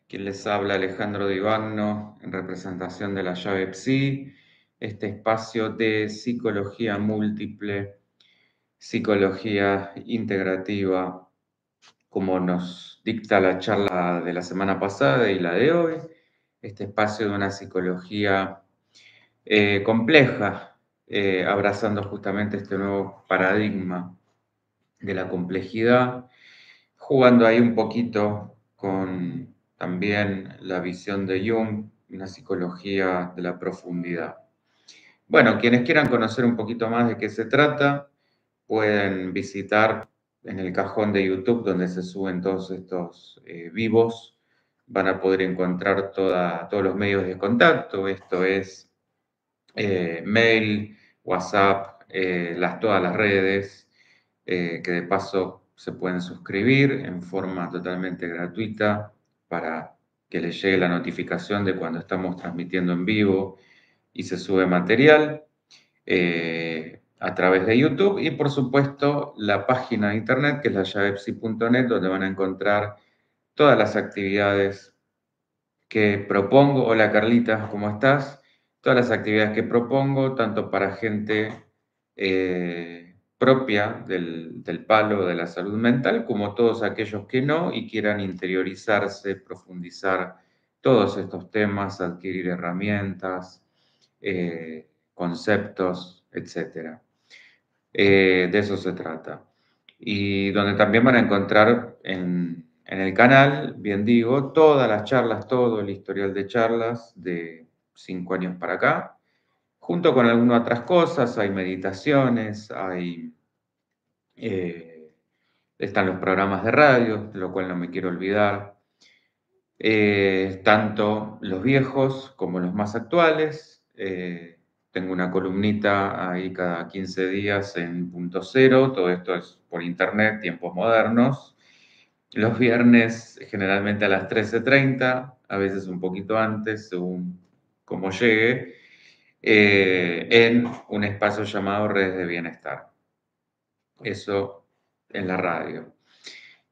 Quien les habla, Alejandro Divagno, en representación de la llave Psi, este espacio de psicología múltiple, psicología integrativa, como nos dicta la charla de la semana pasada y la de hoy, este espacio de una psicología compleja, abrazando justamente este nuevo paradigma de la complejidad, jugando ahí un poquito con también la visión de Jung, una psicología de la profundidad. Bueno, quienes quieran conocer un poquito más de qué se trata, pueden visitar en el cajón de YouTube donde se suben todos estos vivos. Van a poder encontrar todos los medios de contacto, esto es mail, WhatsApp, todas las redes, que de paso se pueden suscribir en forma totalmente gratuita para que les llegue la notificación de cuando estamos transmitiendo en vivo y se sube material a través de YouTube y por supuesto la página de internet que es la llavepsi.net donde van a encontrar todas las actividades que propongo. Hola Carlita, ¿cómo estás? Todas las actividades que propongo, tanto para gente propia del palo de la salud mental, como todos aquellos que no y quieran interiorizarse, profundizar todos estos temas, adquirir herramientas, conceptos, etc. De eso se trata. Y donde también van a encontrar en el canal, bien digo, todas las charlas, todo el historial de charlas de 5 años para acá, junto con algunas otras cosas, hay meditaciones, eh, están los programas de radio, de lo cual no me quiero olvidar, tanto los viejos como los más actuales. Tengo una columnita ahí cada 15 días en Punto Cero, todo esto es por internet, tiempos modernos. Los viernes generalmente a las 13:30, a veces un poquito antes, según cómo llegue, en un espacio llamado Redes de Bienestar. Eso en la radio.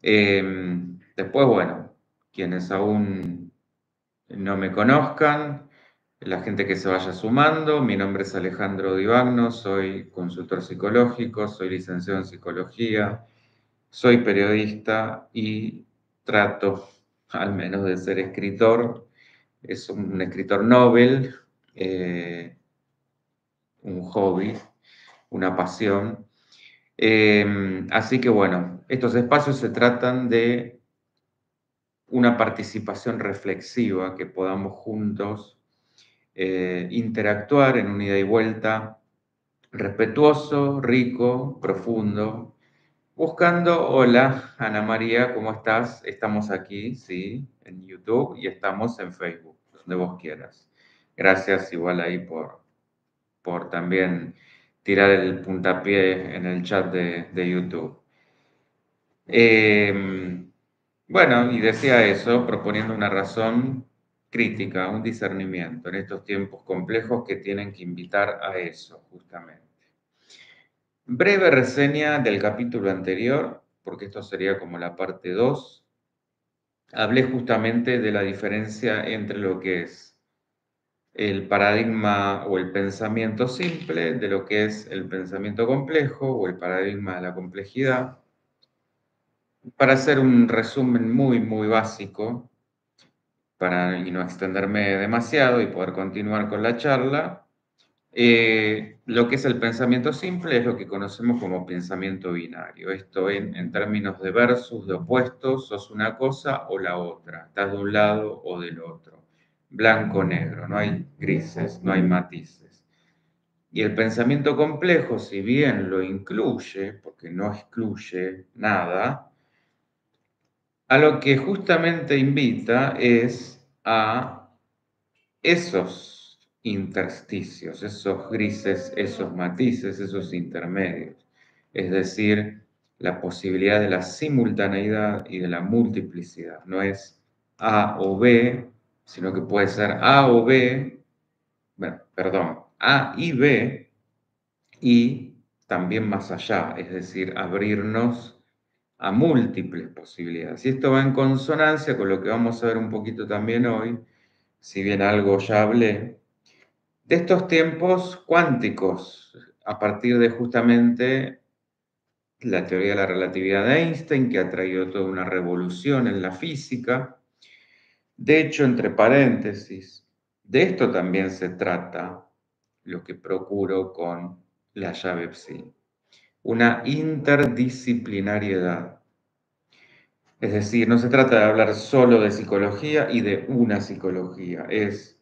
Después, bueno, quienes aún no me conozcan, la gente que se vaya sumando. Mi nombre es Alejandro Divagno, soy consultor psicológico, soy licenciado en psicología, soy periodista y trato al menos de ser escritor. Es un escritor novel, un hobby, una pasión. Así que bueno, estos espacios se tratan de una participación reflexiva, que podamos juntos interactuar en un ida y vuelta respetuoso, rico, profundo, buscando, hola Ana María, ¿cómo estás? Estamos aquí, sí, en YouTube y estamos en Facebook, donde vos quieras. Gracias igual ahí por también tirar el puntapié en el chat de YouTube. Bueno, y decía eso, proponiendo una razón crítica, un discernimiento en estos tiempos complejos que tienen que invitar a eso, justamente. Breve reseña del capítulo anterior, porque esto sería como la parte 2. Hablé justamente de la diferencia entre lo que es el paradigma o el pensamiento simple, de lo que es el pensamiento complejo o el paradigma de la complejidad. Para hacer un resumen muy básico, y no extenderme demasiado y poder continuar con la charla, lo que es el pensamiento simple es lo que conocemos como pensamiento binario. Esto en términos de versus, de opuestos, sos una cosa o la otra, estás de un lado o del otro. Blanco, negro, no hay grises, no hay matices. Y el pensamiento complejo, si bien lo incluye, porque no excluye nada, a lo que justamente invita es a esos intersticios, esos grises, esos matices, esos intermedios. Es decir, la posibilidad de la simultaneidad y de la multiplicidad. No es A o B, sino que puede ser A o B, bueno, perdón, A y B, y también más allá, es decir, abrirnos a múltiples posibilidades. Y esto va en consonancia con lo que vamos a ver un poquito también hoy, si bien algo ya hablé, de estos tiempos cuánticos, a partir de justamente la teoría de la relatividad de Einstein, que ha traído toda una revolución en la física. De hecho, entre paréntesis, de esto también se trata lo que procuro con la llave Psi, una interdisciplinariedad. Es decir, no se trata de hablar solo de psicología y de una psicología, es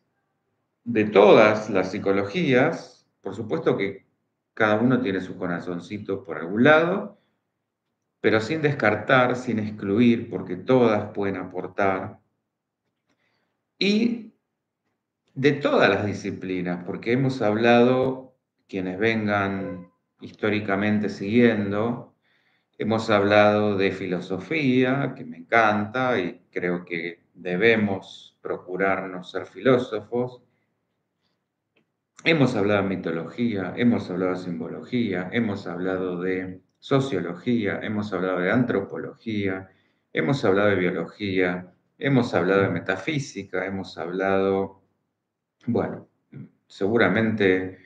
de todas las psicologías, por supuesto que cada uno tiene su corazoncito por algún lado, pero sin descartar, sin excluir, porque todas pueden aportar, y de todas las disciplinas, porque hemos hablado, quienes vengan históricamente siguiendo, hemos hablado de filosofía, que me encanta y creo que debemos procurarnos ser filósofos. Hemos hablado de mitología, hemos hablado de simbología, hemos hablado de sociología, hemos hablado de antropología, hemos hablado de biología, hemos hablado de metafísica, hemos hablado, bueno, seguramente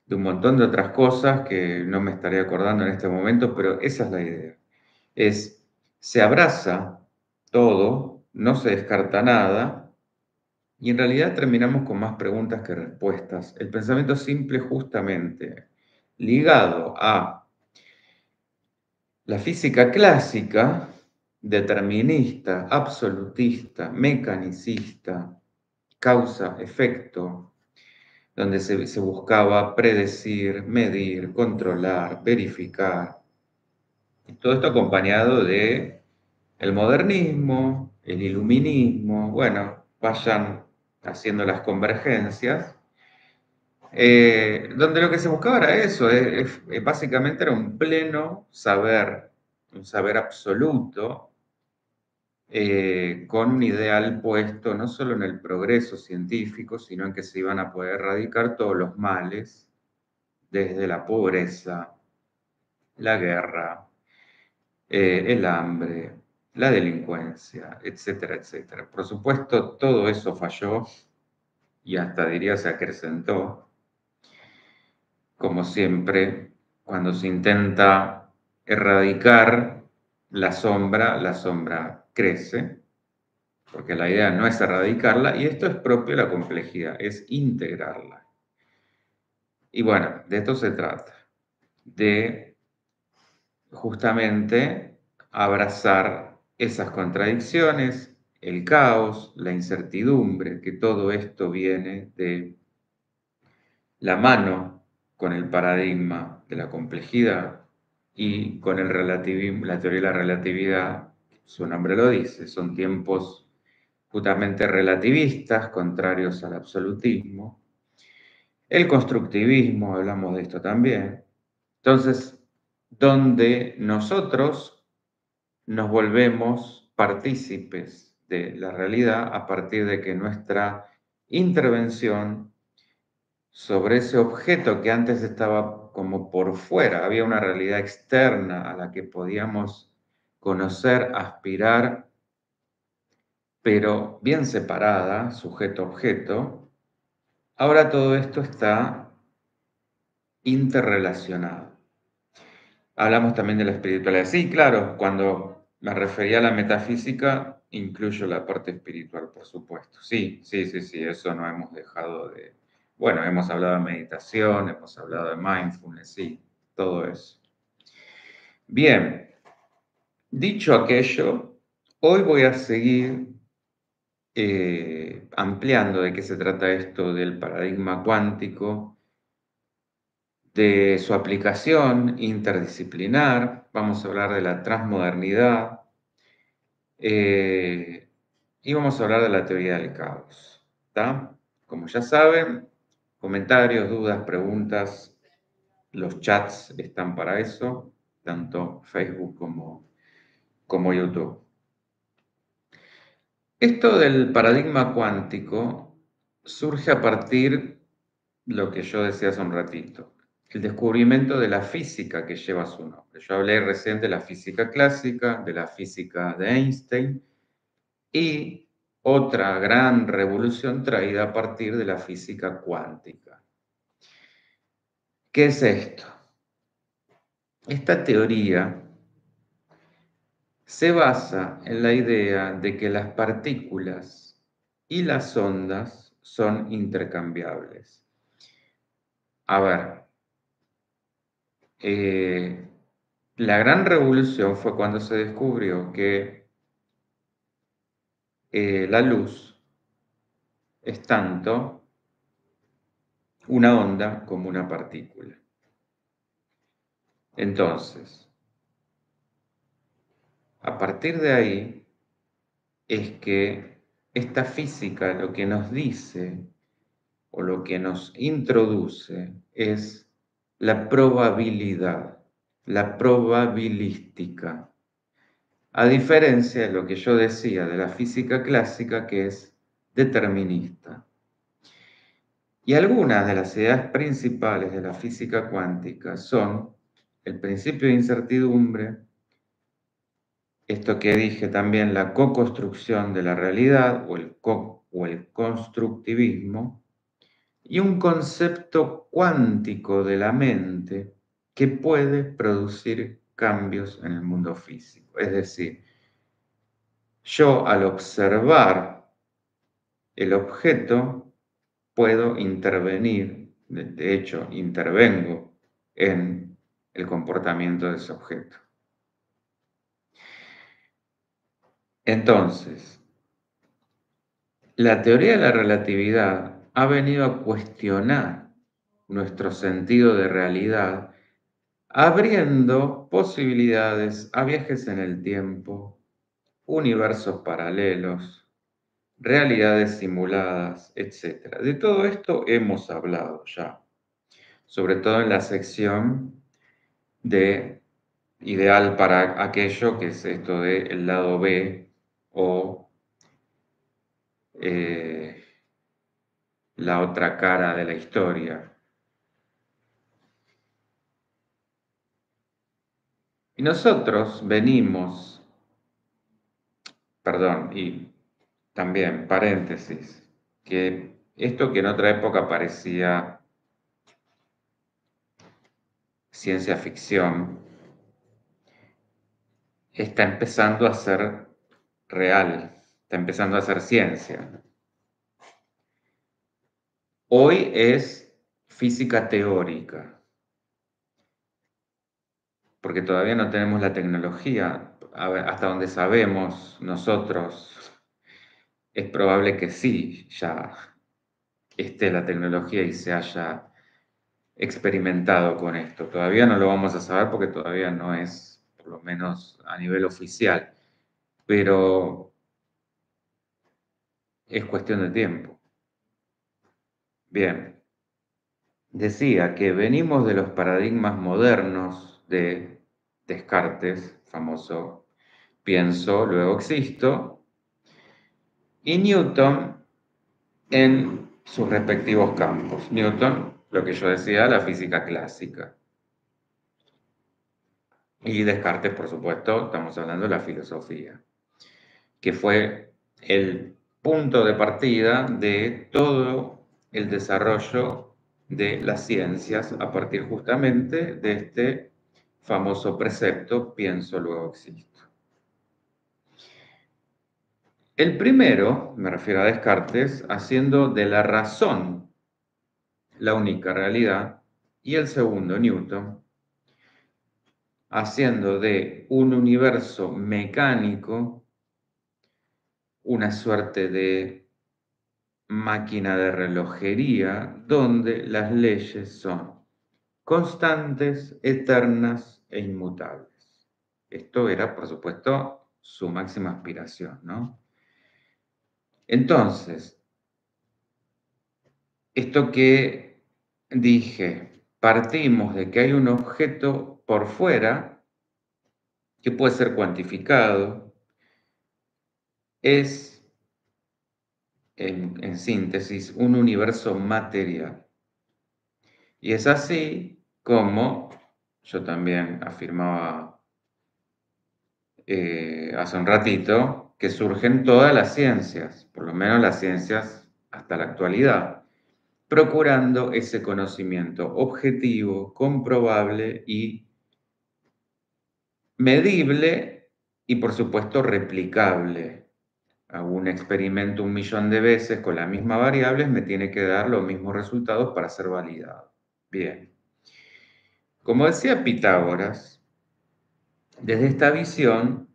de un montón de otras cosas que no me estaré acordando en este momento, pero esa es la idea. Se abraza todo, no se descarta nada, y en realidad terminamos con más preguntas que respuestas. El pensamiento simple justamente ligado a la física clásica, determinista, absolutista, mecanicista, causa-efecto, donde se buscaba predecir, medir, controlar, verificar. Y todo esto acompañado de el modernismo, el iluminismo, bueno, vayan haciendo las convergencias, donde lo que se buscaba era eso, básicamente era un saber absoluto, con un ideal puesto no solo en el progreso científico, sino en que se iban a poder erradicar todos los males, desde la pobreza, la guerra, el hambre, la delincuencia, etcétera, etcétera. Por supuesto, todo eso falló y hasta diría se acrecentó. Como siempre, cuando se intenta erradicar la sombra crece, porque la idea no es erradicarla, y esto es propio de la complejidad, es integrarla. Y bueno, de esto se trata, de justamente abrazar esas contradicciones, el caos, la incertidumbre, que todo esto viene de la mano con el paradigma de la complejidad y con el relativismo, la teoría de la relatividad, su nombre lo dice, son tiempos justamente relativistas, contrarios al absolutismo. El constructivismo, hablamos de esto también. Entonces, donde nosotros nos volvemos partícipes de la realidad a partir de que nuestra intervención sobre ese objeto que antes estaba como por fuera, había una realidad externa a la que podíamos conocer, aspirar, pero bien separada, sujeto-objeto, ahora todo esto está interrelacionado. Hablamos también de la espiritualidad. Sí, claro, cuando me refería a la metafísica, incluyo la parte espiritual, por supuesto. Sí, sí, sí, sí, eso no hemos dejado de... Bueno, hemos hablado de meditación, hemos hablado de mindfulness, sí, todo eso. Bien, dicho aquello, hoy voy a seguir ampliando de qué se trata esto del paradigma cuántico, de su aplicación interdisciplinar, vamos a hablar de la transmodernidad, y vamos a hablar de la teoría del caos. ¿Está? Como ya saben, comentarios, dudas, preguntas, los chats están para eso, tanto Facebook como YouTube. Esto del paradigma cuántico surge a partir de lo que yo decía hace un ratito. el descubrimiento de la física que lleva su nombre. Yo hablé recién de la física clásica, de la física de Einstein y otra gran revolución traída a partir de la física cuántica. ¿Qué es esto? Esta teoría se basa en la idea de que las partículas y las ondas son intercambiables. A ver, la gran revolución fue cuando se descubrió que la luz es tanto una onda como una partícula. Entonces, a partir de ahí es que esta física lo que nos dice o lo que nos introduce es la probabilidad, la probabilística, a diferencia de lo que yo decía de la física clásica, que es determinista. Y algunas de las ideas principales de la física cuántica son el principio de incertidumbre, esto que dije también, la co-construcción de la realidad o el constructivismo, y un concepto cuántico de la mente que puede producir cambios en el mundo físico. Es decir, yo al observar el objeto puedo intervenir, de hecho intervengo en el comportamiento de ese objeto. Entonces, la teoría de la relatividad ha venido a cuestionar nuestro sentido de realidad, abriendo posibilidades a viajes en el tiempo, universos paralelos, realidades simuladas, etc. De todo esto hemos hablado ya, sobre todo en la sección de ideal para aquello, que es esto del lado B o eh, la otra cara de la historia. Y nosotros venimos, perdón, y también paréntesis, que esto que en otra época parecía ciencia ficción, está empezando a ser real, está empezando a ser ciencia. Hoy es física teórica, porque todavía no tenemos la tecnología. Hasta donde sabemos nosotros, es probable que sí, ya esté la tecnología y se haya experimentado con esto. Todavía no lo vamos a saber porque todavía no es, por lo menos a nivel oficial, pero es cuestión de tiempo. Bien, decía que venimos de los paradigmas modernos de Descartes, famoso pienso, luego existo, y Newton en sus respectivos campos. Newton, lo que yo decía, la física clásica. Y Descartes, por supuesto, estamos hablando de la filosofía, que fue el punto de partida de todo el desarrollo de las ciencias a partir justamente de este famoso precepto, pienso, luego existo. El primero, me refiero a Descartes, haciendo de la razón la única realidad, y el segundo, Newton, haciendo de un universo mecánico una suerte de máquina de relojería donde las leyes son constantes, eternas e inmutables. Esto era, por supuesto, su máxima aspiración, ¿no? Entonces, esto que dije, partimos de que hay un objeto por fuera que puede ser cuantificado, es, en síntesis, un universo material. Y es así como yo también afirmaba hace un ratito, que surgen todas las ciencias, por lo menos las ciencias hasta la actualidad, procurando ese conocimiento objetivo, comprobable y medible y, por supuesto, replicable. Hago un experimento 1.000.000 de veces con las mismas variables, me tiene que dar los mismos resultados para ser validado. Bien. Como decía Pitágoras, desde esta visión,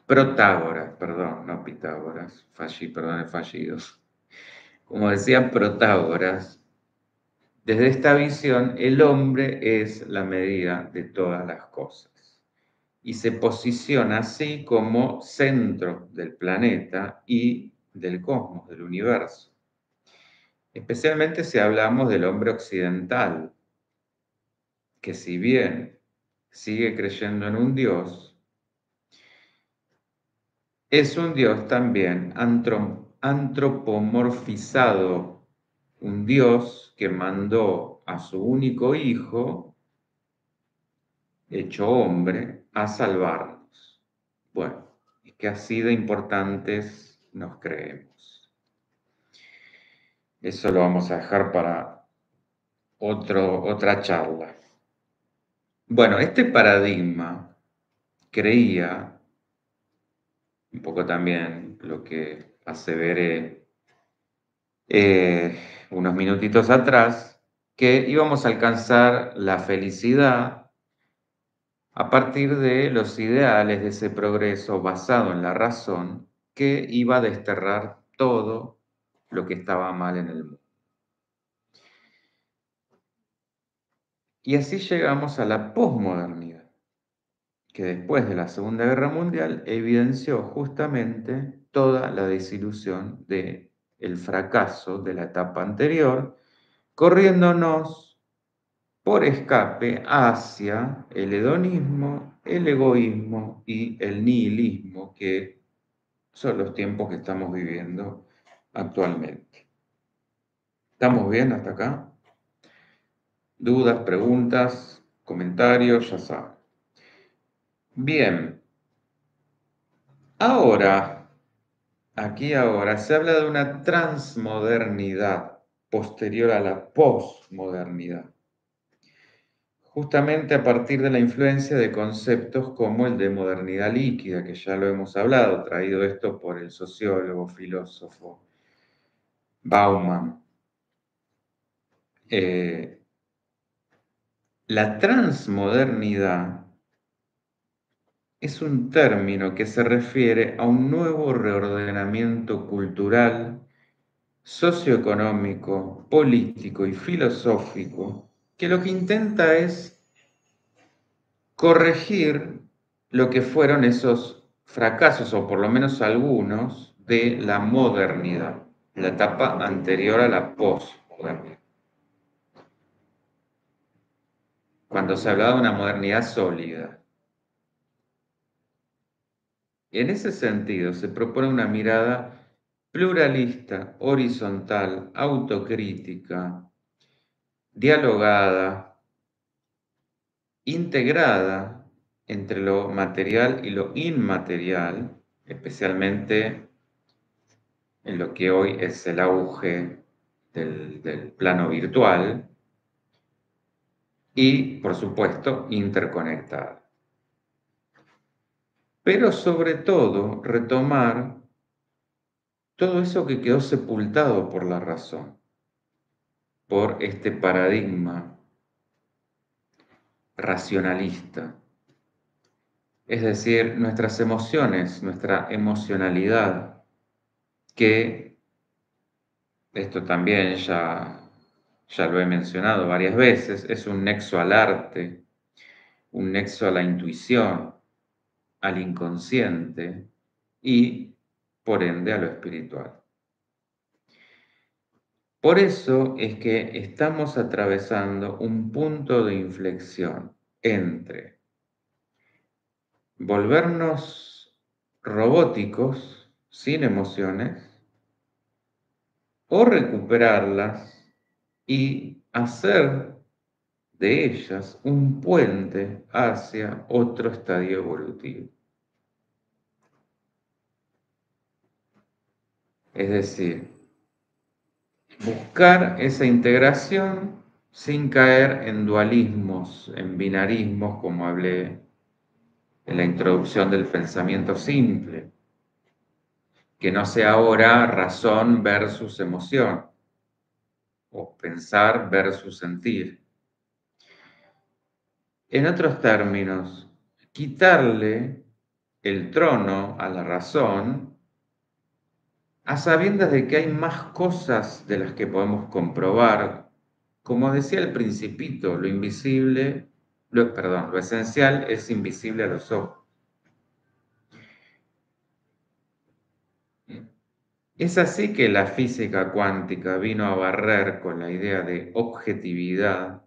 Protágoras, perdón, no Pitágoras, perdón, he fallido. Como decía Protágoras, desde esta visión, el hombre es la medida de todas las cosas y se posiciona así como centro del planeta y del cosmos, del universo. Especialmente si hablamos del hombre occidental, que si bien sigue creyendo en un Dios, es un Dios también antropomorfizado, un Dios que mandó a su único hijo, hecho hombre, a salvarnos. Bueno, es que así de importantes nos creemos. Eso lo vamos a dejar para otra charla. Bueno, este paradigma creía, un poco también lo que aseveré unos minutitos atrás, que íbamos a alcanzar la felicidad a partir de los ideales de ese progreso basado en la razón que iba a desterrar todo lo que estaba mal en el mundo. Y así llegamos a la posmodernidad, que después de la Segunda Guerra Mundial evidenció justamente toda la desilusión de el fracaso de la etapa anterior, corriéndonos por escape hacia el hedonismo, el egoísmo y el nihilismo, que son los tiempos que estamos viviendo actualmente. ¿Estamos bien hasta acá? ¿Dudas, preguntas, comentarios? Ya saben. Bien, ahora, aquí ahora, se habla de una transmodernidad posterior a la posmodernidad, justamente a partir de la influencia de conceptos como el de modernidad líquida, que ya lo hemos hablado, traído esto por el sociólogo, filósofo Bauman. La transmodernidad es un término que se refiere a un nuevo reordenamiento cultural, socioeconómico, político y filosófico que lo que intenta es corregir lo que fueron esos fracasos, o por lo menos algunos, de la modernidad, la etapa anterior a la posmodernidad. Cuando se hablaba de una modernidad sólida. En ese sentido, se propone una mirada pluralista, horizontal, autocrítica, dialogada, integrada entre lo material y lo inmaterial, especialmente en lo que hoy es el auge del plano virtual, y, por supuesto, interconectada. Pero sobre todo, retomar todo eso que quedó sepultado por la razón, por este paradigma racionalista. Es decir, nuestras emociones, nuestra emocionalidad, que esto también ya lo he mencionado varias veces, es un nexo al arte, un nexo a la intuición, al inconsciente y, por ende, a lo espiritual. Por eso es que estamos atravesando un punto de inflexión entre volvernos robóticos, sin emociones, o recuperarlas y hacer de ellas un puente hacia otro estadio evolutivo. Es decir, buscar esa integración sin caer en dualismos, en binarismos, como hablé en la introducción del pensamiento simple, que no sea ahora razón versus emoción, o pensar versus sentir. En otros términos, quitarle el trono a la razón a sabiendas de que hay más cosas de las que podemos comprobar. Como decía el Principito, lo invisible, lo esencial es invisible a los ojos. Es así que la física cuántica vino a barrer con la idea de objetividad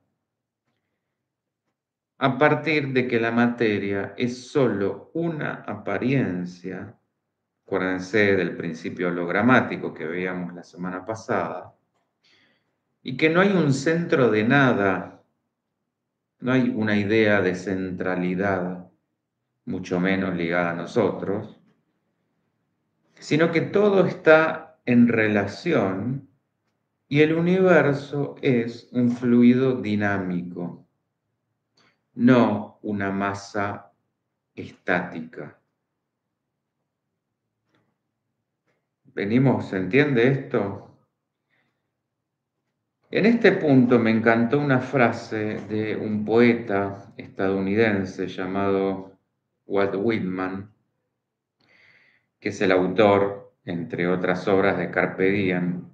a partir de que la materia es sólo una apariencia. Acuérdense del principio hologramático que veíamos la semana pasada, y que no hay un centro de nada, no hay una idea de centralidad, mucho menos ligada a nosotros, sino que todo está en relación y el universo es un fluido dinámico, no una masa estática. ¿Se entiende esto? En este punto me encantó una frase de un poeta estadounidense llamado Walt Whitman, que es el autor, entre otras obras, de Carpe Diem.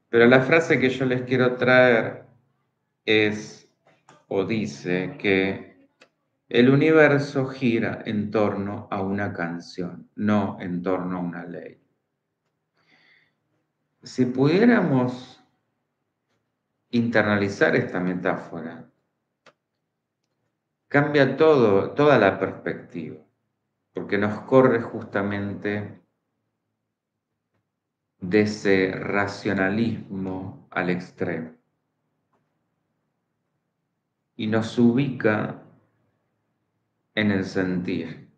Pero la frase que yo les quiero traer es, o dice, que el universo gira en torno a una canción, no en torno a una ley. Si pudiéramos internalizar esta metáfora, cambia todo, toda la perspectiva, porque nos corre justamente de ese racionalismo al extremo y nos ubica en el sentir,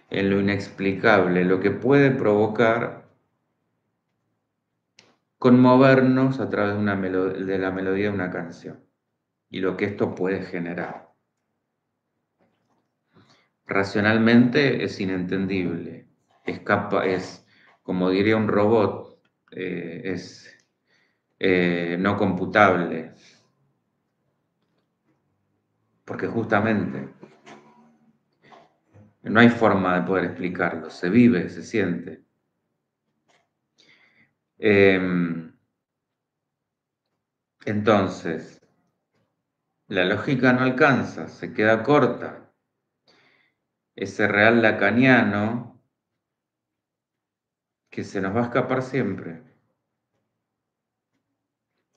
en lo inexplicable, lo que puede provocar conmovernos a través de la melodía de una canción y lo que esto puede generar. Racionalmente es inentendible, es como diría un robot, es no computable, porque justamente no hay forma de poder explicarlo, se vive, se siente. Entonces, la lógica no alcanza, se queda corta. Ese real lacaniano que se nos va a escapar siempre.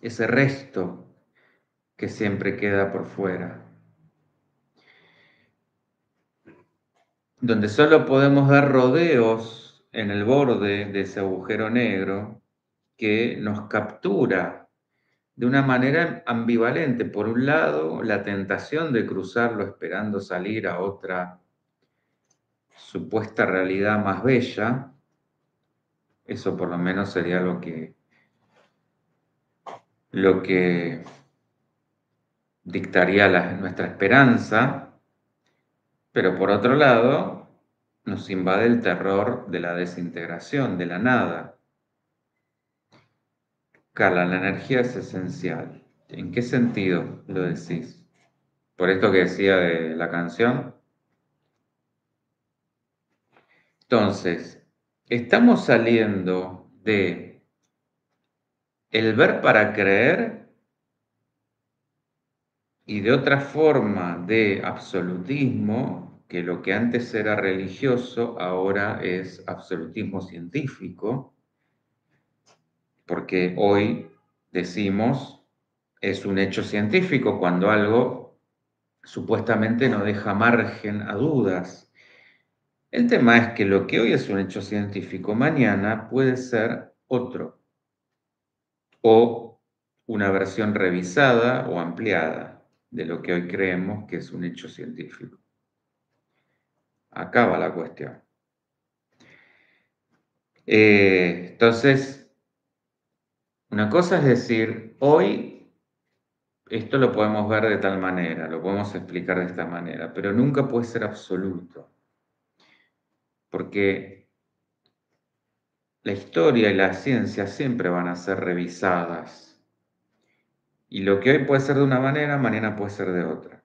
Ese resto que siempre queda por fuera. Donde solo podemos dar rodeos en el borde de ese agujero negro que nos captura de una manera ambivalente. Por un lado, la tentación de cruzarlo esperando salir a otra supuesta realidad más bella. Eso por lo menos sería lo que dictaría nuestra esperanza, pero por otro lado nos invade el terror de la desintegración, de la nada. Carla, la energía es esencial. ¿En qué sentido lo decís? ¿Por esto que decía de la canción? Entonces, estamos saliendo de el ver para creer y de otra forma de absolutismo, que lo que antes era religioso ahora es absolutismo científico, porque hoy decimos es un hecho científico cuando algo supuestamente no deja margen a dudas. El tema es que lo que hoy es un hecho científico mañana puede ser otro, o una versión revisada o ampliada de lo que hoy creemos que es un hecho científico. Acá va la cuestión. Entonces, una cosa es decir, hoy esto lo podemos ver de tal manera, lo podemos explicar de esta manera, pero nunca puede ser absoluto, porque la historia y la ciencia siempre van a ser revisadas. Y lo que hoy puede ser de una manera, mañana puede ser de otra.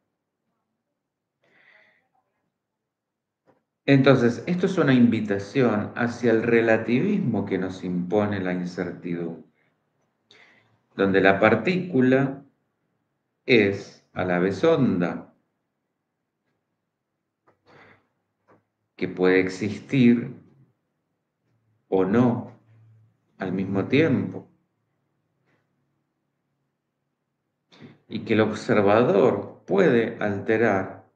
Entonces, esto es una invitación hacia el relativismo que nos impone la incertidumbre, donde la partícula es a la vez onda, que puede existir o no al mismo tiempo, y que el observador puede alterar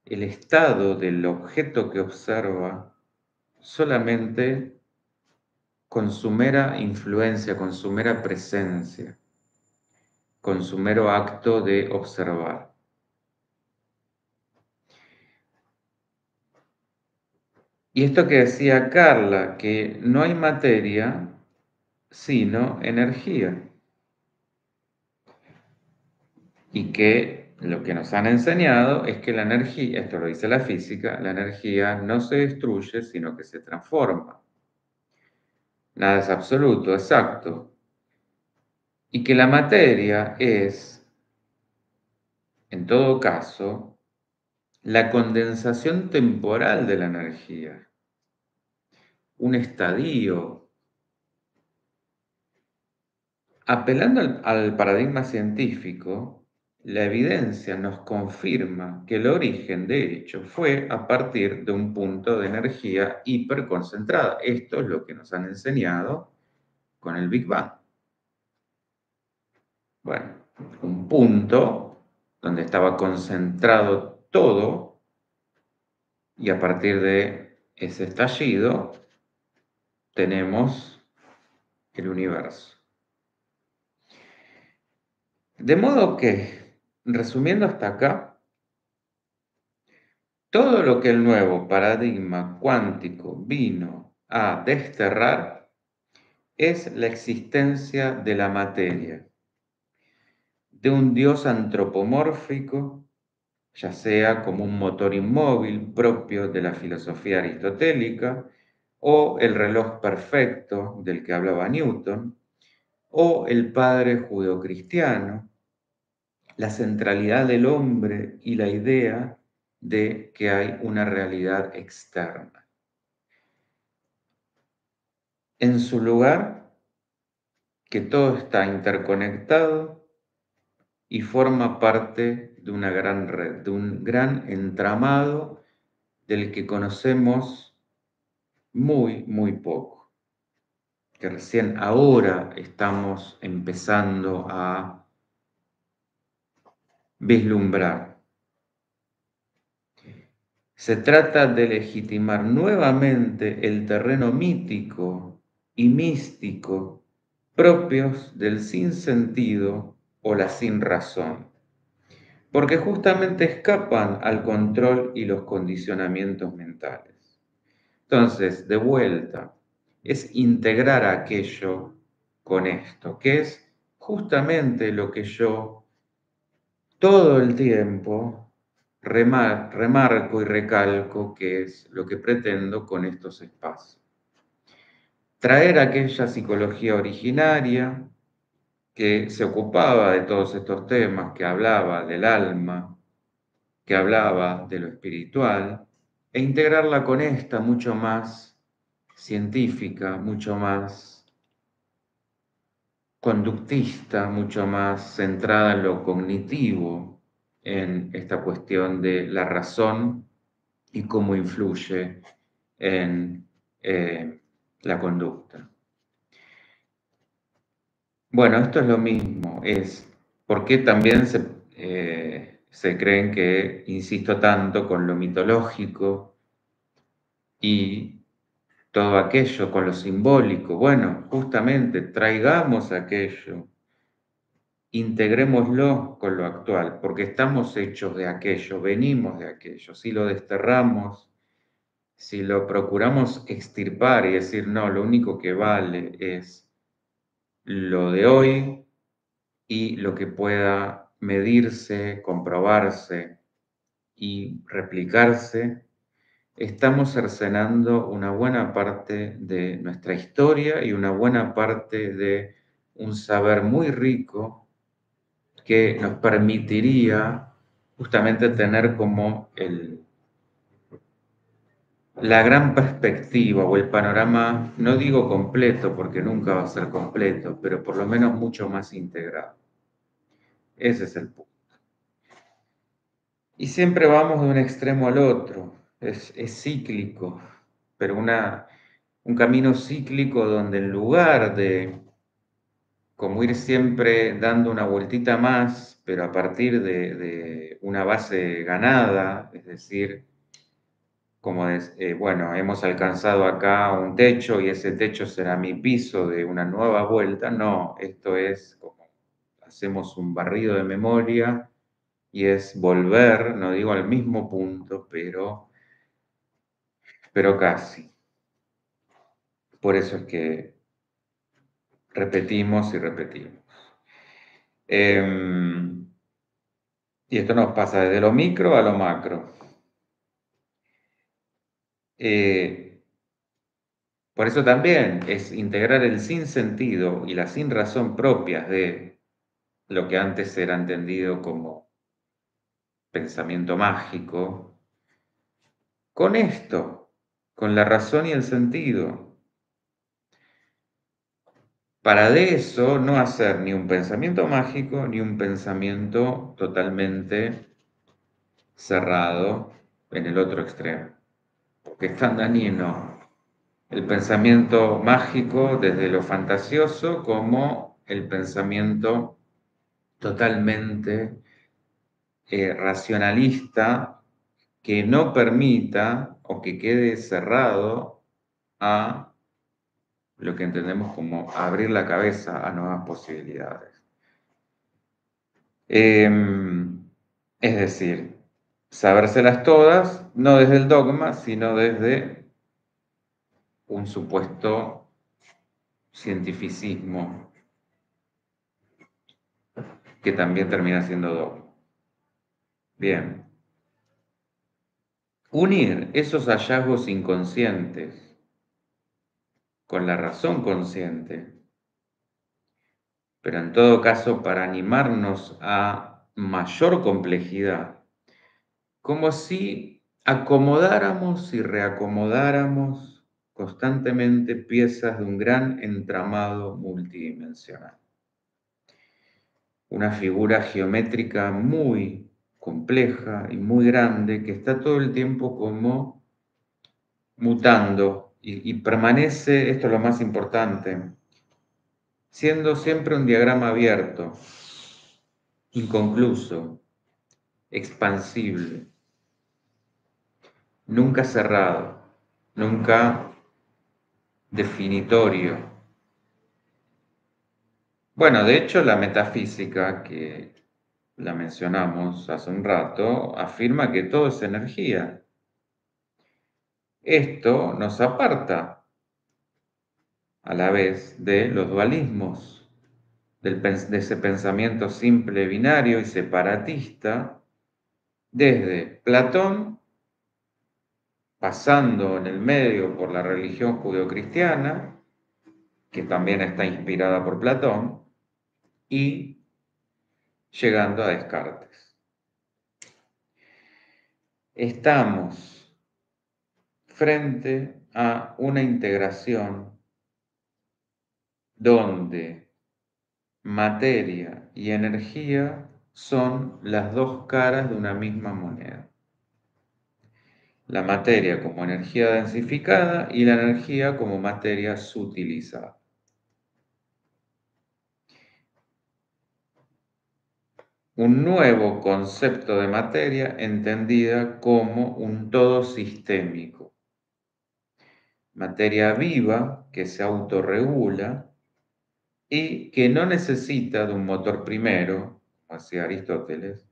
el estado del objeto que observa solamente con su mera influencia, con su mera presencia, con su mero acto de observar. Y esto que decía Carla, que no hay materia, sino energía. Y que lo que nos han enseñado es que la energía, esto lo dice la física, la energía no se destruye, sino que se transforma. Nada es absoluto, exacto. Y que la materia es, en todo caso, la condensación temporal de la energía, un estadio. Apelando al paradigma científico, la evidencia nos confirma que el origen, de hecho, fue a partir de un punto de energía hiperconcentrada. Esto es lo que nos han enseñado con el Big Bang. Bueno, un punto donde estaba concentrado todo y a partir de ese estallido tenemos el universo. De modo que, resumiendo hasta acá, todo lo que el nuevo paradigma cuántico vino a desterrar es la existencia de la materia, de un Dios antropomórfico, ya sea como un motor inmóvil propio de la filosofía aristotélica, o el reloj perfecto del que hablaba Newton, o el padre judeocristiano, la centralidad del hombre y la idea de que hay una realidad externa. En su lugar, que todo está interconectado y forma parte de una gran red, de un gran entramado del que conocemos muy poco, que recién ahora estamos empezando a vislumbrar. Se trata de legitimar nuevamente el terreno mítico y místico propios del sinsentido o la sinrazón, porque justamente escapan al control y los condicionamientos mentales. Entonces, de vuelta, es integrar aquello con esto, que es justamente lo que yo todo el tiempo remarco y recalco, que es lo que pretendo con estos espacios. Traer aquella psicología originaria que se ocupaba de todos estos temas, que hablaba del alma, que hablaba de lo espiritual, e integrarla con esta mucho más científica, mucho más conductista, mucho más centrada en lo cognitivo, en esta cuestión de la razón y cómo influye en la conducta. Bueno, esto es lo mismo, es por qué también se creen que insisto tanto con lo mitológico y todo aquello con lo simbólico. Bueno, justamente traigamos aquello integrémoslo con lo actual, porque estamos hechos de aquello, venimos de aquello. Si lo desterramos, si lo procuramos extirpar y decir, no, lo único que vale es lo de hoy y lo que pueda medirse, comprobarse y replicarse, estamos cercenando una buena parte de nuestra historia y una buena parte de un saber muy rico que nos permitiría justamente tener como la gran perspectiva o el panorama, no digo completo porque nunca va a ser completo, pero por lo menos mucho más integrado. Ese es el punto. Y siempre vamos de un extremo al otro, es cíclico, pero un camino cíclico donde en lugar de como ir siempre dando una vueltita más, pero a partir de una base ganada, es decir, como bueno, hemos alcanzado acá un techo y ese techo será mi piso de una nueva vuelta. No, esto es como hacemos un barrido de memoria y es volver, no digo al mismo punto, pero casi. Por eso es que repetimos y repetimos. Y esto nos pasa desde lo micro a lo macro. Eh, por eso también es integrar el sinsentido y la sinrazón propias de lo que antes era entendido como pensamiento mágico, con esto, con la razón y el sentido, para de eso no hacer ni un pensamiento mágico ni un pensamiento totalmente cerrado en el otro extremo, porque es tan dañino el pensamiento mágico desde lo fantasioso como el pensamiento totalmente racionalista que no permita o que quede cerrado a lo que entendemos como abrir la cabeza a nuevas posibilidades. Es decir, sabérselas todas, no desde el dogma, sino desde un supuesto cientificismo que también termina siendo dogma. Bien, unir esos hallazgos inconscientes con la razón consciente, pero en todo caso para animarnos a mayor complejidad, como si acomodáramos y reacomodáramos constantemente piezas de un gran entramado multidimensional. Una figura geométrica muy compleja y muy grande que está todo el tiempo como mutando y permanece, esto es lo más importante, siendo siempre un diagrama abierto, inconcluso, expansible, nunca cerrado, nunca definitorio. Bueno, de hecho la metafísica, que la mencionamos hace un rato, afirma que todo es energía. Esto nos aparta a la vez de los dualismos, de ese pensamiento simple, binario y separatista, desde Platón, pasando en el medio por la religión judeocristiana, que también está inspirada por Platón, y llegando a Descartes. Estamos frente a una integración donde materia y energía son las dos caras de una misma moneda. La materia como energía densificada y la energía como materia sutilizada. Un nuevo concepto de materia entendida como un todo sistémico. Materia viva que se autorregula y que no necesita de un motor primero, como decía Aristóteles.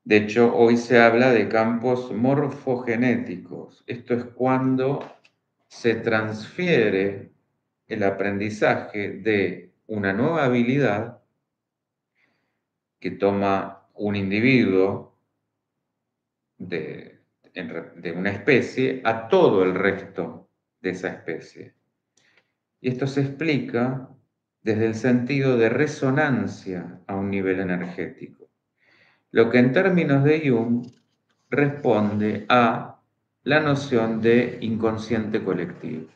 De hecho, hoy se habla de campos morfogenéticos. Esto es cuando se transfiere el aprendizaje de una nueva habilidad que toma un individuo de, de una especie a todo el resto de esa especie. Y esto se explica desde el sentido de resonancia a un nivel energético, lo que en términos de Jung responde a la noción de inconsciente colectivo.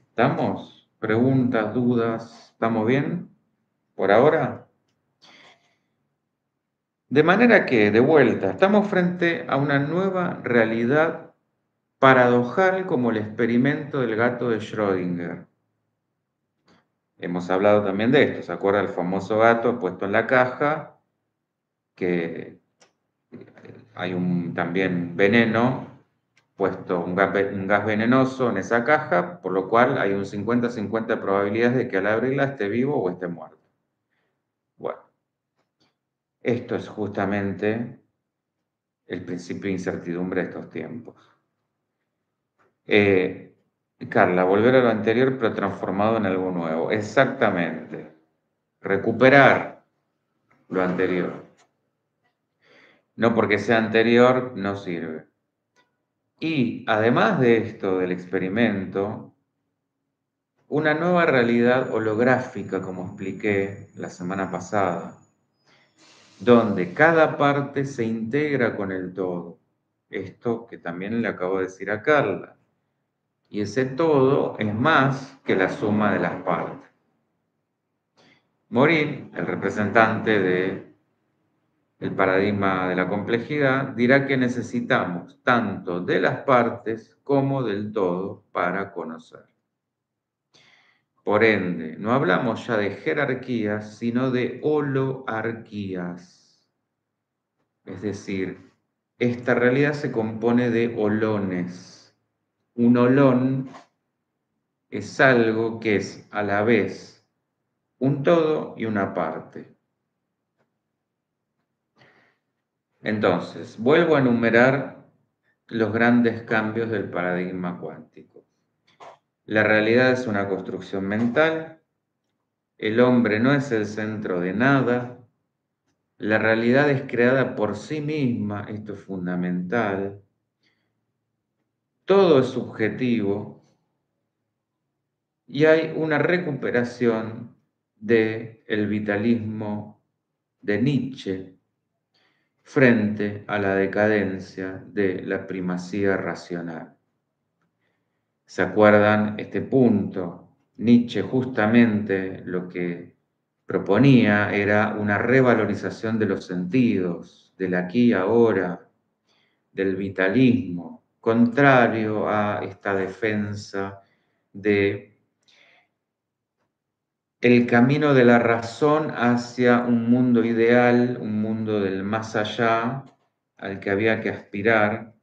¿Estamos? ¿Preguntas, dudas? ¿Estamos bien por ahora? De manera que, de vuelta, estamos frente a una nueva realidad paradojal como el experimento del gato de Schrödinger. Hemos hablado también de esto, ¿se acuerda el famoso gato puesto en la caja? Que hay también veneno puesto, un gas venenoso en esa caja, por lo cual hay un 50-50 de probabilidades de que al abrirla esté vivo o esté muerto. Bueno, esto es justamente el principio de incertidumbre de estos tiempos. Carla, volver a lo anterior pero transformado en algo nuevo. Exactamente. Recuperar lo anterior. No porque sea anterior, no sirve. Y además de esto, del experimento, una nueva realidad holográfica, como expliqué la semana pasada, donde cada parte se integra con el todo. Esto que también le acabo de decir a Carla. Y ese todo es más que la suma de las partes. Morin, el representante del paradigma de la complejidad, dirá que necesitamos tanto de las partes como del todo para conocer. Por ende, no hablamos ya de jerarquías, sino de holoarquías. Es decir, esta realidad se compone de holones. Un holón es algo que es a la vez un todo y una parte. Entonces, vuelvo a enumerar los grandes cambios del paradigma cuántico. La realidad es una construcción mental, el hombre no es el centro de nada, la realidad es creada por sí misma, esto es fundamental, todo es subjetivo y hay una recuperación del vitalismo de Nietzsche frente a la decadencia de la primacía racional. ¿Se acuerdan este punto? Nietzsche justamente lo que proponía era una revalorización de los sentidos, del aquí y ahora, del vitalismo, contrario a esta defensa de el camino de la razón hacia un mundo ideal, un mundo del más allá, al que había que aspirar,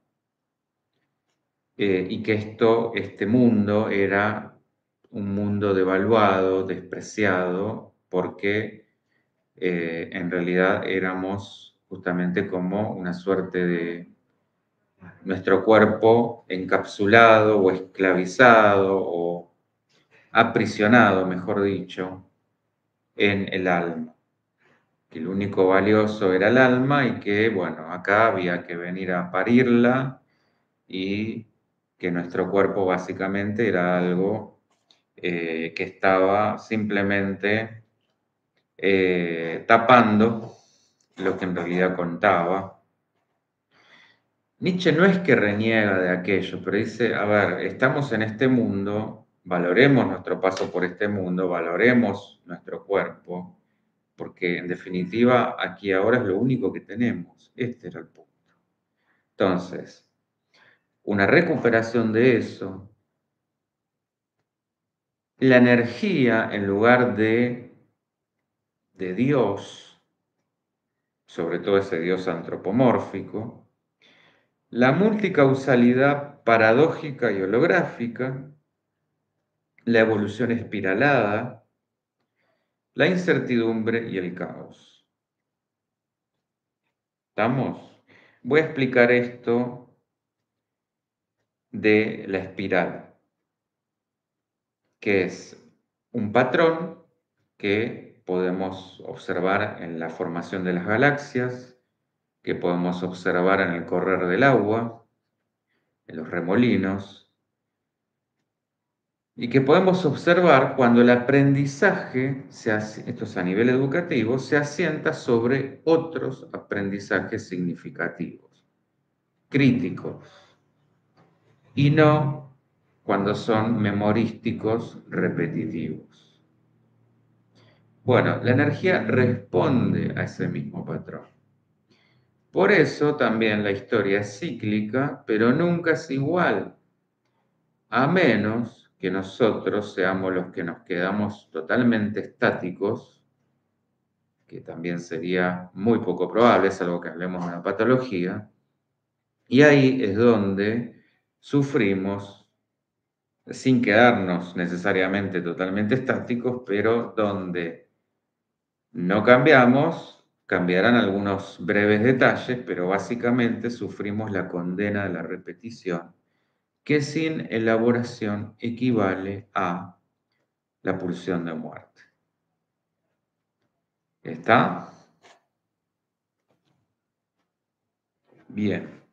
y que este mundo era un mundo devaluado, despreciado, porque en realidad éramos justamente como una suerte de nuestro cuerpo encapsulado o esclavizado o aprisionado, mejor dicho, en el alma. Que lo único valioso era el alma y que, bueno, acá había que venir a parirla y que nuestro cuerpo básicamente era algo que estaba simplemente tapando lo que en realidad contaba. Nietzsche no es que reniega de aquello, pero dice, a ver, estamos en este mundo, valoremos nuestro paso por este mundo, valoremos nuestro cuerpo, porque en definitiva aquí ahora es lo único que tenemos. Este era el punto. Entonces, una recuperación de eso, la energía en lugar de Dios, sobre todo ese Dios antropomórfico, la multicausalidad paradójica y holográfica, la evolución espiralada, la incertidumbre y el caos. ¿Estamos? Voy a explicar esto de la espiral, que es un patrón que podemos observar en la formación de las galaxias, que podemos observar en el correr del agua, en los remolinos, y que podemos observar cuando el aprendizaje, esto es a nivel educativo, se asienta sobre otros aprendizajes significativos, críticos, y no cuando son memorísticos repetitivos. Bueno, la energía responde a ese mismo patrón. Por eso también la historia es cíclica, pero nunca es igual, a menos que nosotros seamos los que nos quedamos totalmente estáticos, que también sería muy poco probable, salvo que hablemos de una patología, y ahí es donde sufrimos sin quedarnos necesariamente totalmente estáticos, pero donde no cambiamos, cambiarán algunos breves detalles, pero básicamente sufrimos la condena de la repetición, que sin elaboración equivale a la pulsión de muerte. ¿Está? Bien.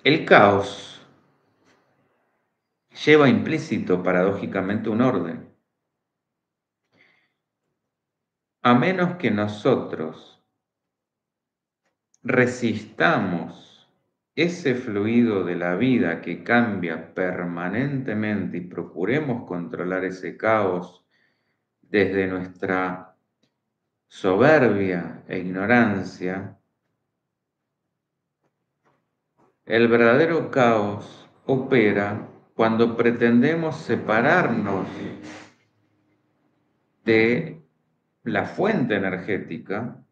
El caos lleva implícito, paradójicamente, un orden. A menos que nosotros resistamos ese fluido de la vida que cambia permanentemente y procuremos controlar ese caos desde nuestra soberbia e ignorancia, el verdadero caos opera cuando pretendemos separarnos de la fuente energética,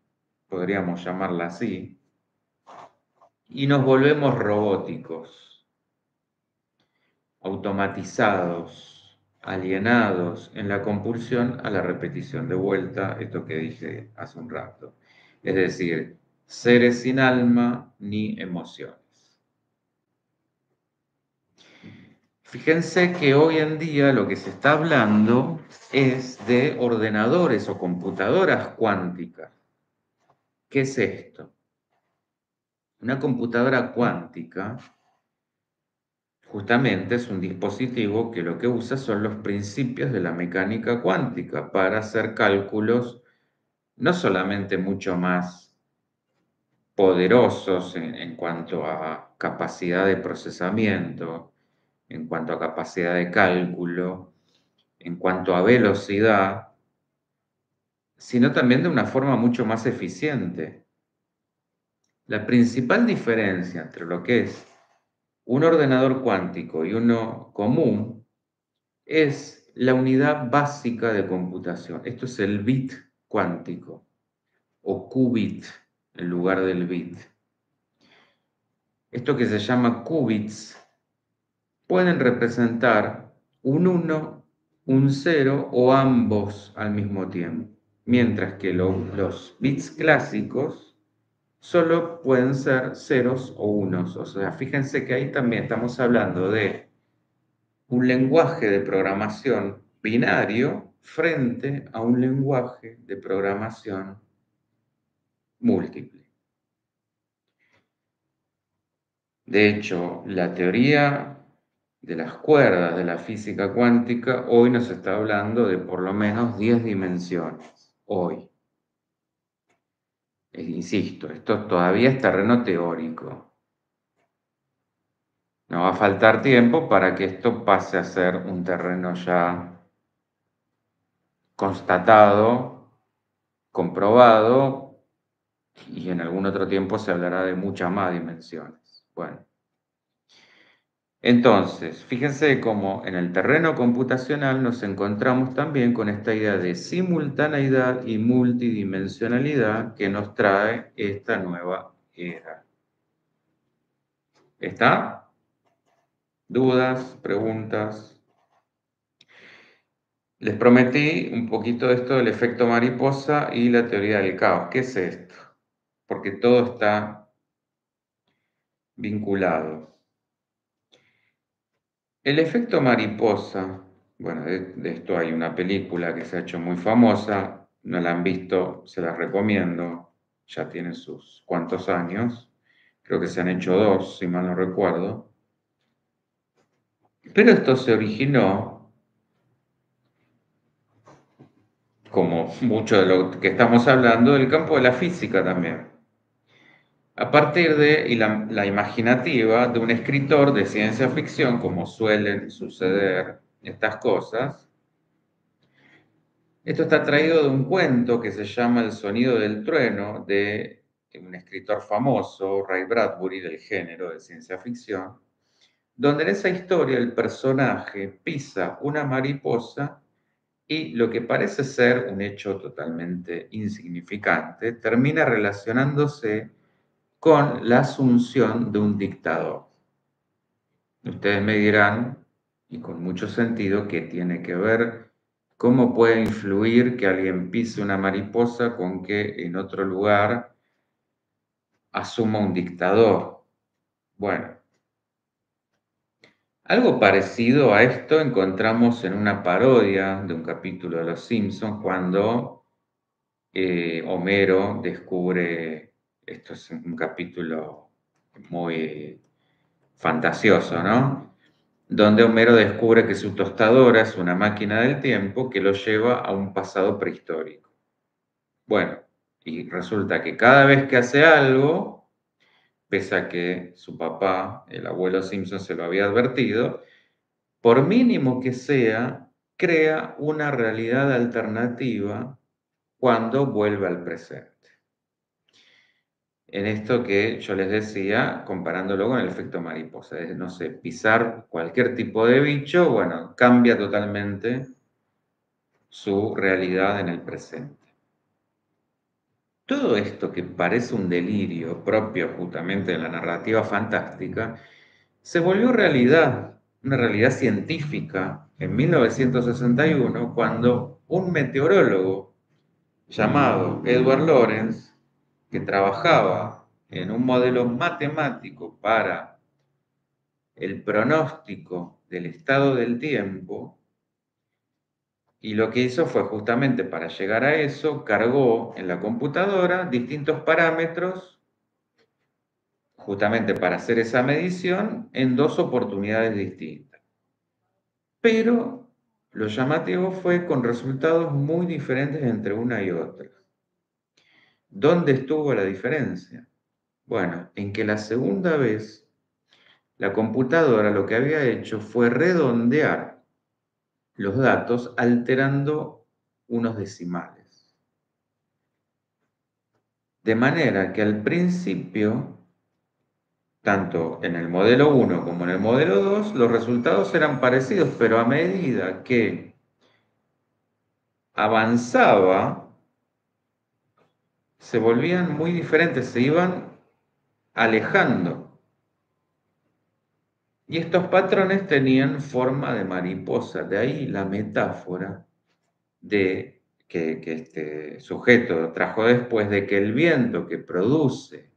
podríamos llamarla así, y nos volvemos robóticos, automatizados, alienados en la compulsión a la repetición. De vuelta, esto que dije hace un rato. Es decir, seres sin alma ni emociones. Fíjense que hoy en día lo que se está hablando es de ordenadores o computadoras cuánticas. ¿Qué es esto? Una computadora cuántica justamente es un dispositivo que lo que usa son los principios de la mecánica cuántica para hacer cálculos no solamente mucho más poderosos en cuanto a capacidad de procesamiento, en cuanto a capacidad de cálculo, en cuanto a velocidad, sino también de una forma mucho más eficiente. La principal diferencia entre lo que es un ordenador cuántico y uno común es la unidad básica de computación. Esto es el bit cuántico o qubit en lugar del bit. Esto que se llama qubits pueden representar un 1, un 0 o ambos al mismo tiempo, mientras que los bits clásicos solo pueden ser ceros o unos. O sea, fíjense que ahí también estamos hablando de un lenguaje de programación binario frente a un lenguaje de programación múltiple. De hecho, la teoría de las cuerdas de la física cuántica hoy nos está hablando de por lo menos 10 dimensiones. Hoy. Insisto, esto todavía es terreno teórico. No va a faltar tiempo para que esto pase a ser un terreno ya constatado, comprobado, y en algún otro tiempo se hablará de muchas más dimensiones. Bueno, entonces, fíjense cómo en el terreno computacional nos encontramos también con esta idea de simultaneidad y multidimensionalidad que nos trae esta nueva era. ¿Está? ¿Dudas? ¿Preguntas? Les prometí un poquito de esto del efecto mariposa y la teoría del caos. ¿Qué es esto? Porque todo está vinculado. El efecto mariposa, bueno, de esto hay una película que se ha hecho muy famosa, no la han visto, se la recomiendo, ya tiene sus cuantos años, creo que se han hecho dos, si mal no recuerdo, pero esto se originó, como mucho de lo que estamos hablando, del campo de la física también, a partir de la imaginativa de un escritor de ciencia ficción, como suelen suceder estas cosas. Esto está traído de un cuento que se llama El sonido del trueno, de un escritor famoso, Ray Bradbury, del género de ciencia ficción, donde en esa historia el personaje pisa una mariposa y lo que parece ser un hecho totalmente insignificante termina relacionándose con la asunción de un dictador. Ustedes me dirán, y con mucho sentido, qué tiene que ver, cómo puede influir que alguien pise una mariposa con que en otro lugar asuma un dictador. Bueno, algo parecido a esto encontramos en una parodia de un capítulo de Los Simpsons cuando Homero descubre, esto es un capítulo muy fantasioso, ¿no? Donde Homero descubre que su tostadora es una máquina del tiempo que lo lleva a un pasado prehistórico. Bueno, y resulta que cada vez que hace algo, pese a que su papá, el abuelo Simpson, se lo había advertido, por mínimo que sea, crea una realidad alternativa cuando vuelve al presente. En esto que yo les decía, comparándolo con el efecto mariposa, es, no sé, pisar cualquier tipo de bicho, bueno, cambia totalmente su realidad en el presente. Todo esto que parece un delirio propio justamente de la narrativa fantástica, se volvió realidad, una realidad científica, en 1961, cuando un meteorólogo llamado Edward Lorenz, que trabajaba en un modelo matemático para el pronóstico del estado del tiempo, y lo que hizo fue justamente para llegar a eso, cargó en la computadora distintos parámetros justamente para hacer esa medición en dos oportunidades distintas. Pero lo llamativo fue con resultados muy diferentes entre una y otra. ¿Dónde estuvo la diferencia? Bueno, en que la segunda vez la computadora lo que había hecho fue redondear los datos alterando unos decimales. De manera que al principio, tanto en el modelo 1 como en el modelo 2, los resultados eran parecidos, pero a medida que avanzaba, se volvían muy diferentes, se iban alejando. Y estos patrones tenían forma de mariposa, de ahí la metáfora de que este sujeto trajo después de que el viento que produce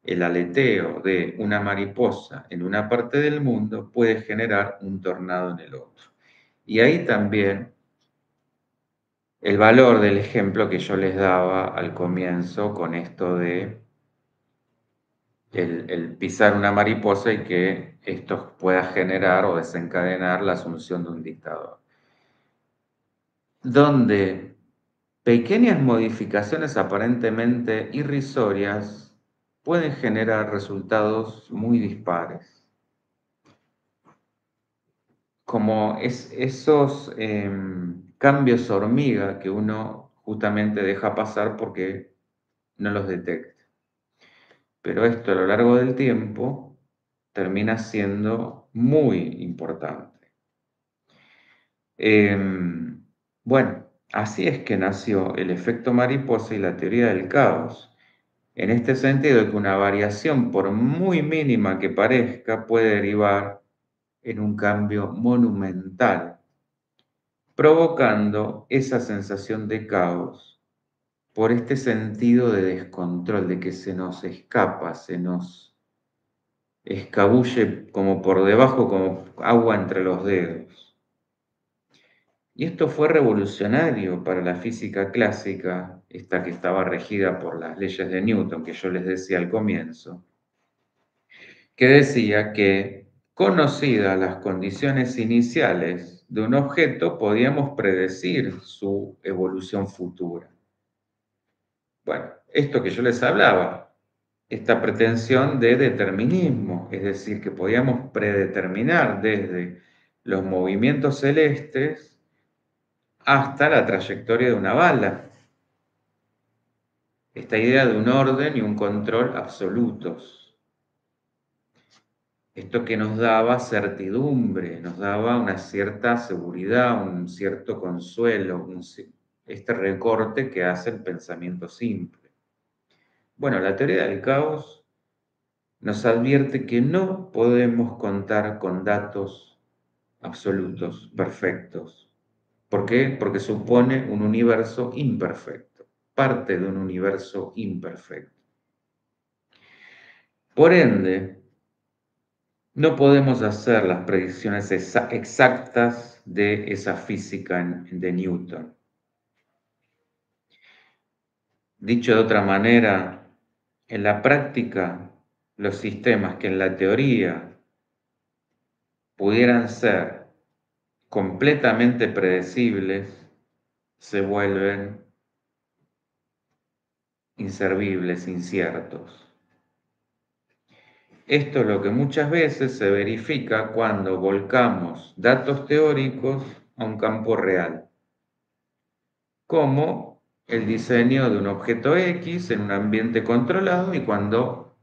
el aleteo de una mariposa en una parte del mundo puede generar un tornado en el otro. Y ahí también el valor del ejemplo que yo les daba al comienzo con esto de el pisar una mariposa y que esto pueda generar o desencadenar la asunción de un dictador. Donde pequeñas modificaciones aparentemente irrisorias pueden generar resultados muy dispares, como esos cambios hormiga que uno justamente deja pasar porque no los detecta. Pero esto a lo largo del tiempo termina siendo muy importante. Bueno, así es que nació el efecto mariposa y la teoría del caos. En este sentido, que una variación, por muy mínima que parezca, puede derivar en un cambio monumental, provocando esa sensación de caos por este sentido de descontrol, de que se nos escapa, se nos escabulle como por debajo, como agua entre los dedos. Y esto fue revolucionario para la física clásica, esta que estaba regida por las leyes de Newton, que yo les decía al comienzo, que decía que, conocidas las condiciones iniciales de un objeto, podíamos predecir su evolución futura. Bueno, esto que yo les hablaba, esta pretensión de determinismo, es decir, que podíamos predeterminar desde los movimientos celestes hasta la trayectoria de una bala. Esta idea de un orden y un control absolutos. Esto que nos daba certidumbre, nos daba una cierta seguridad, un cierto consuelo, este recorte que hace el pensamiento simple. Bueno, la teoría del caos nos advierte que no podemos contar con datos absolutos, perfectos. ¿Por qué? Porque supone un universo imperfecto, parte de un universo imperfecto. Por ende, no podemos hacer las predicciones exactas de esa física de Newton. Dicho de otra manera, en la práctica, los sistemas que en la teoría pudieran ser completamente predecibles se vuelven inservibles, inciertos. Esto es lo que muchas veces se verifica cuando volcamos datos teóricos a un campo real, como el diseño de un objeto X en un ambiente controlado y cuando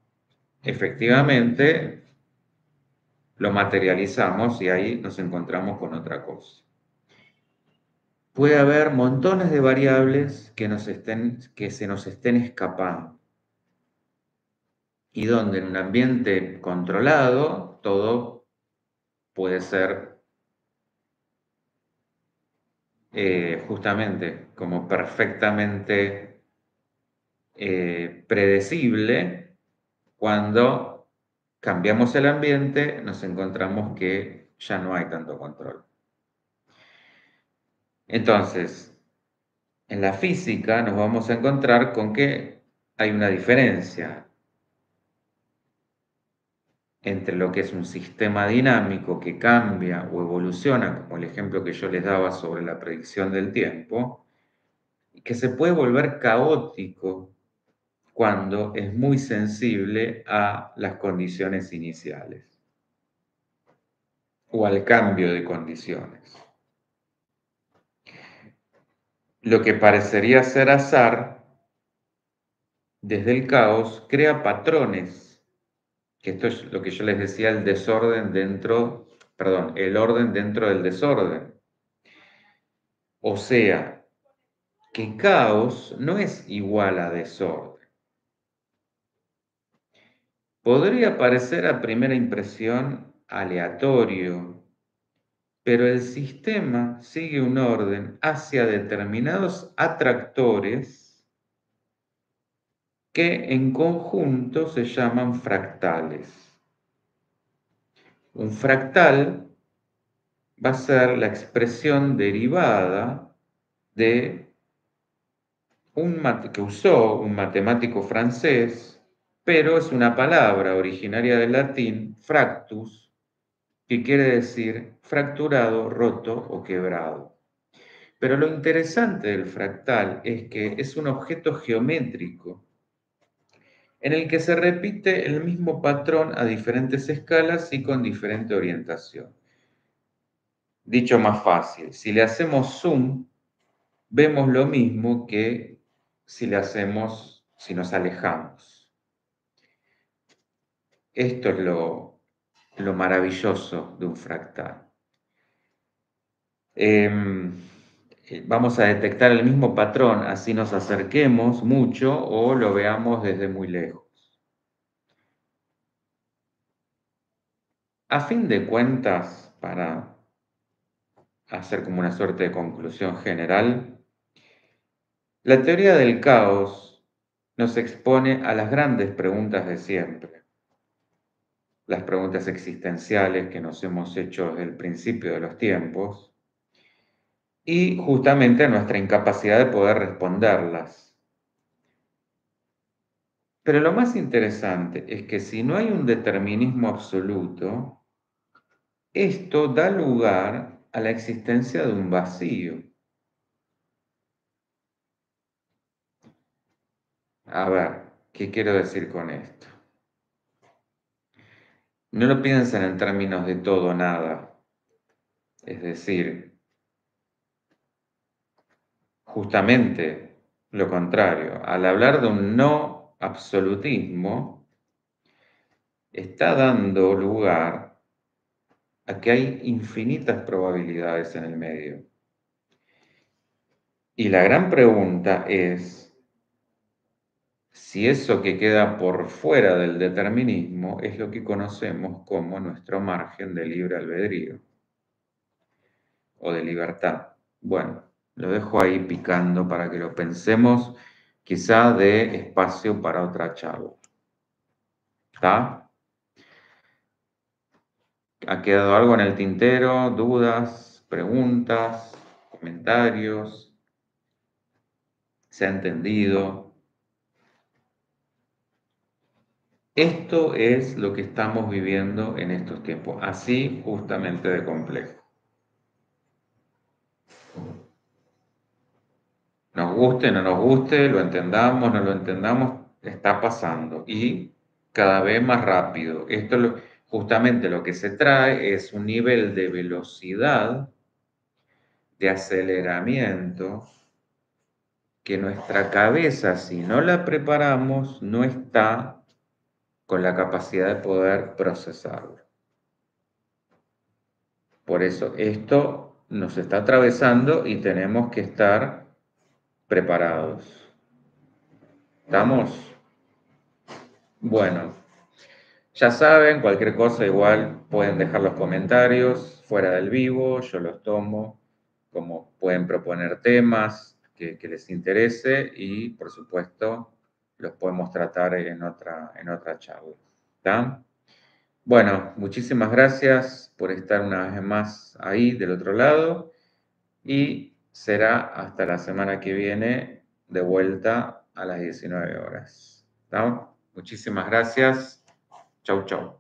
efectivamente lo materializamos y ahí nos encontramos con otra cosa. Puede haber montones de variables que se nos estén escapando y donde en un ambiente controlado todo puede ser justamente como perfectamente predecible. Cuando cambiamos el ambiente nos encontramos que ya no hay tanto control. Entonces, en la física nos vamos a encontrar con que hay una diferencia entre lo que es un sistema dinámico que cambia o evoluciona, como el ejemplo que yo les daba sobre la predicción del tiempo, y que se puede volver caótico cuando es muy sensible a las condiciones iniciales o al cambio de condiciones. Lo que parecería ser azar, desde el caos, crea patrones, que esto es lo que yo les decía, el el orden dentro del desorden. O sea, que caos no es igual a desorden. Podría parecer a primera impresión aleatorio, pero el sistema sigue un orden hacia determinados atractores que en conjunto se llaman fractales. Un fractal va a ser la expresión derivada de que usó un matemático francés, pero es una palabra originaria del latín, fractus, que quiere decir fracturado, roto o quebrado. Pero lo interesante del fractal es que es un objeto geométrico en el que se repite el mismo patrón a diferentes escalas y con diferente orientación. Dicho más fácil, si le hacemos zoom, vemos lo mismo que si nos alejamos. Esto es lo maravilloso de un fractal. vamos a detectar el mismo patrón, así nos acerquemos mucho o lo veamos desde muy lejos. A fin de cuentas, para hacer como una suerte de conclusión general, la teoría del caos nos expone a las grandes preguntas de siempre, las preguntas existenciales que nos hemos hecho desde el principio de los tiempos y justamente a nuestra incapacidad de poder responderlas. Pero lo más interesante es que si no hay un determinismo absoluto, esto da lugar a la existencia de un vacío. A ver, ¿qué quiero decir con esto? No lo piensen en términos de todo o nada. Es decir, justamente lo contrario. Al hablar de un no absolutismo, está dando lugar a que hay infinitas probabilidades en el medio. Y la gran pregunta es si eso que queda por fuera del determinismo es lo que conocemos como nuestro margen de libre albedrío o de libertad. Bueno, lo dejo ahí picando para que lo pensemos, quizá de espacio para otra charla. ¿Está? ¿Ha quedado algo en el tintero? ¿Dudas? ¿Preguntas? ¿Comentarios? ¿Se ha entendido? Esto es lo que estamos viviendo en estos tiempos, así justamente de complejo. Nos guste, no nos guste, lo entendamos, no lo entendamos, está pasando y cada vez más rápido. Justamente lo que se trae es un nivel de velocidad, de aceleramiento, que nuestra cabeza, si no la preparamos, no está con la capacidad de poder procesarlo. Por eso esto nos está atravesando y tenemos que estar preparados. ¿Estamos? Bueno, ya saben, cualquier cosa igual pueden dejar los comentarios fuera del vivo, yo los tomo, como pueden proponer temas que les interese y por supuesto los podemos tratar en otra charla. ¿Está? Bueno, muchísimas gracias por estar una vez más ahí del otro lado y será hasta la semana que viene de vuelta a las 19 horas. ¿Está? Muchísimas gracias. Chau, chau.